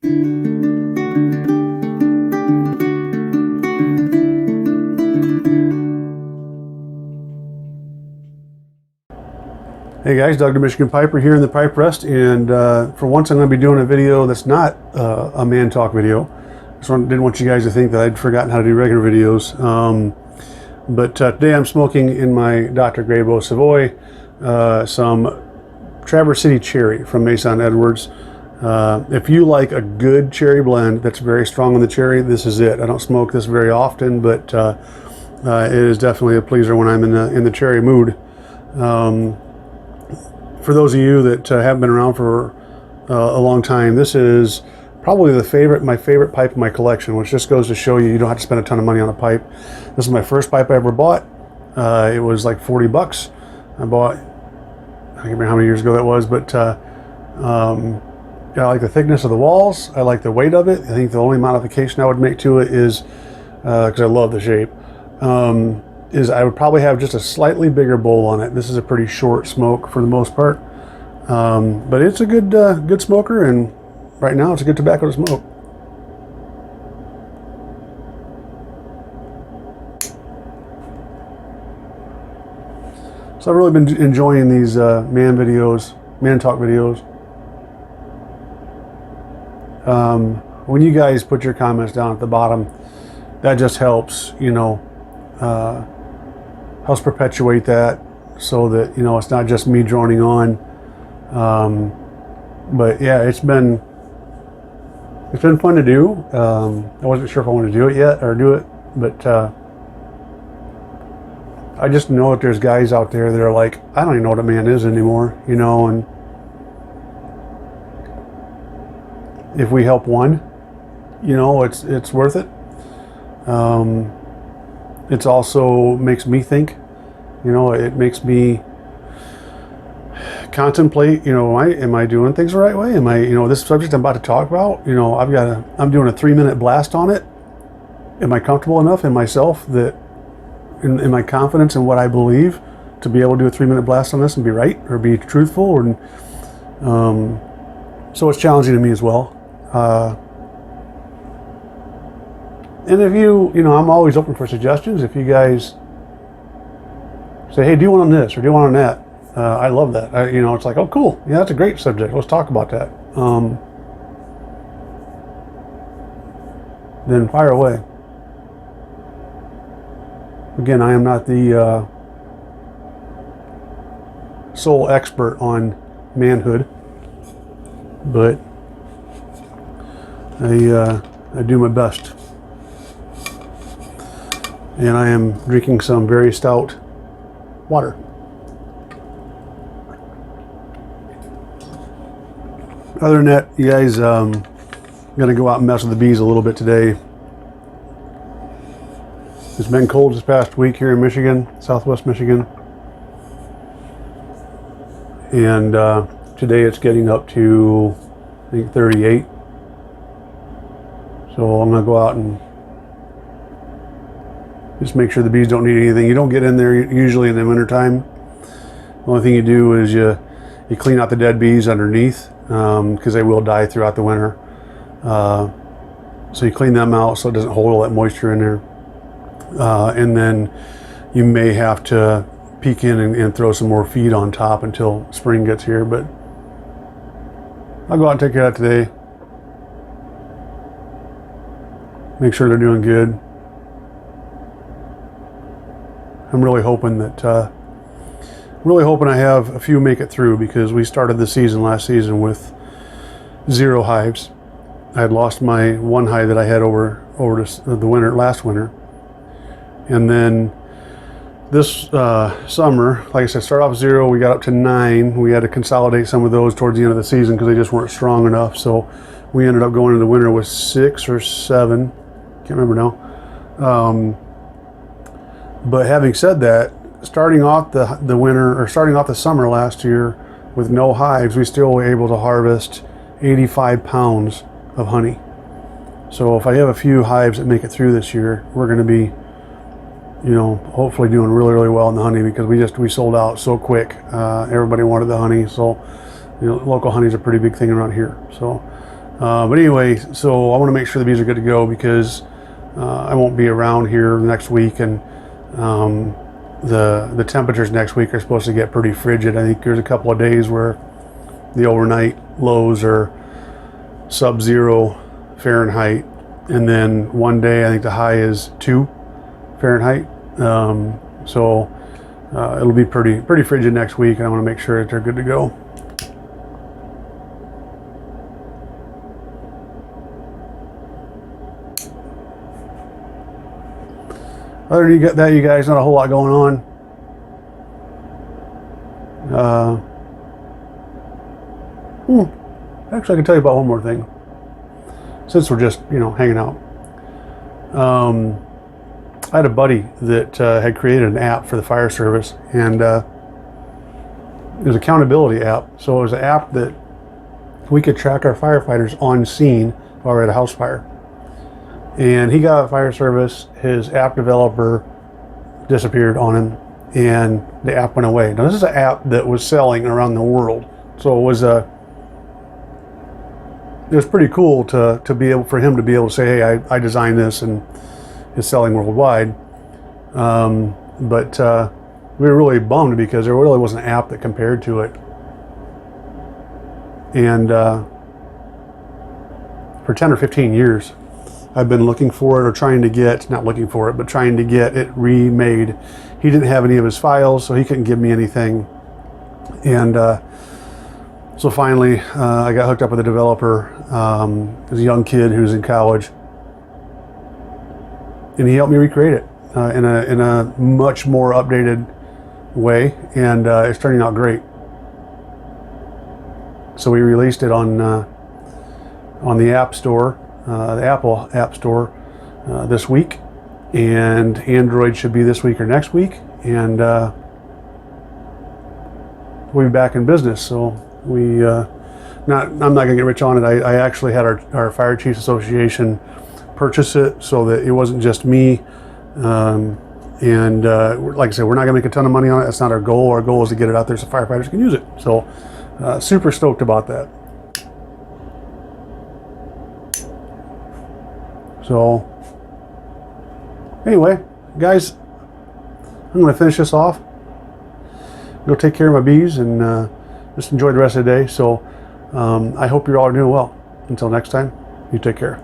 Hey guys, Dr. Michigan Piper here in the Pipe Rest, and for once I'm going to be doing a video that's not a man talk video. Didn't want you guys to think that I'd forgotten how to do regular videos. But today I'm smoking in my Dr. Grabow Savoy some Traverse City Cherry from Maison Edwards. If you like a good cherry blend that's very strong on the cherry, this is it. I don't smoke this very often, but it is definitely a pleaser when I'm in the cherry mood. For those of you that haven't been around for a long time, this is probably my favorite pipe in my collection, which just goes to show you don't have to spend a ton of money on a pipe. This is my first pipe I ever bought. It was like 40 bucks. I bought, I can't remember how many years ago that was, but I like the thickness of the walls. I like the weight of it. I think the only modification I would make to it is, because I love the shape, is I would probably have just a slightly bigger bowl on it. This is a pretty short smoke for the most part, but it's a good smoker, and right now it's a good tobacco to smoke. So I've really been enjoying these man talk videos. When you guys put your comments down at the bottom, that just helps, helps perpetuate that, so that it's not just me droning on. But yeah, it's been fun to do. I wasn't sure if I wanted to do it, but I just know that there's guys out there that are like, I don't even know what a man is anymore, and if we help one, it's worth it. It's also makes me think, it makes me contemplate, am I doing things the right way? Am I, this subject I'm about to talk about, I'm doing a 3-minute blast on it. Am I comfortable enough in myself that, in my confidence in what I believe, to be able to do a 3-minute blast on this and be right or be truthful? And so it's challenging to me as well. And if I'm always open for suggestions. If you guys say, hey, do one on this or do one on that, I love that. It's like, oh, cool. Yeah, that's a great subject. Let's talk about that. Then fire away. Again, I am not the sole expert on manhood, but I do my best. And I am drinking some very stout water. Other than that, you guys, I'm gonna go out and mess with the bees a little bit today. It's been cold this past week here in Michigan, Southwest Michigan. And today it's getting up to, I think, 38. So I'm gonna go out and just make sure the bees don't need anything. You don't get in there usually in the wintertime. The only thing you do is you clean out the dead bees underneath, because they will die throughout the winter. So you clean them out so it doesn't hold all that moisture in there. And then you may have to peek in and throw some more feed on top until spring gets here. But I'll go out and take care of that today. Make sure they're doing good. I'm really hoping I have a few make it through, because we started the season last season with 0 hives. I had lost my one hive that I had over the last winter. And then this summer, like I said, started off 0, we got up to 9. We had to consolidate some of those towards the end of the season because they just weren't strong enough. So we ended up going into the winter with 6 or 7. Can't remember now. But having said that, starting off the winter, or starting off the summer last year with no hives, we still were able to harvest 85 pounds of honey. So if I have a few hives that make it through this year, we're going to be, hopefully doing really, really well in the honey, because we sold out so quick. Everybody wanted the honey, so local honey is a pretty big thing around here. So But anyway, so I want to make sure the bees are good to go because I won't be around here next week, and the temperatures next week are supposed to get pretty frigid. I think there's a couple of days where the overnight lows are sub-zero Fahrenheit, and then one day I think the high is 2 Fahrenheit. So it'll be pretty frigid next week, and I want to make sure that they're good to go. Other than that, you guys, not a whole lot going on. Actually, I can tell you about one more thing, since we're just, hanging out. I had a buddy that had created an app for the fire service, and it was an accountability app. So it was an app that we could track our firefighters on scene while we're at a house fire. And he got out of fire service, his app developer disappeared on him, and the app went away. Now this is an app that was selling around the world, so it was pretty cool to be able for him to be able to say, hey, I designed this, and it's selling worldwide. But we were really bummed because there really wasn't an app that compared to it. And for 10 or 15 years, I've been looking for it, or trying to get, not looking for it, but trying to get it remade. He didn't have any of his files, so he couldn't give me anything. And so finally, I got hooked up with a developer. It was a young kid who was in college, and he helped me recreate it in a much more updated way, and it's turning out great. So we released it on the App Store, the Apple App Store, this week, and Android should be this week or next week, and we'll be back in business. So I'm not gonna get rich on it. I actually had our Fire Chiefs Association purchase it so that it wasn't just me. And like I said, we're not gonna make a ton of money on it. That's not our goal. Our goal is to get it out there so firefighters can use it. So super stoked about that. So anyway, guys, I'm going to finish this off. Go take care of my bees and just enjoy the rest of the day. So I hope you're all doing well. Until next time, you take care.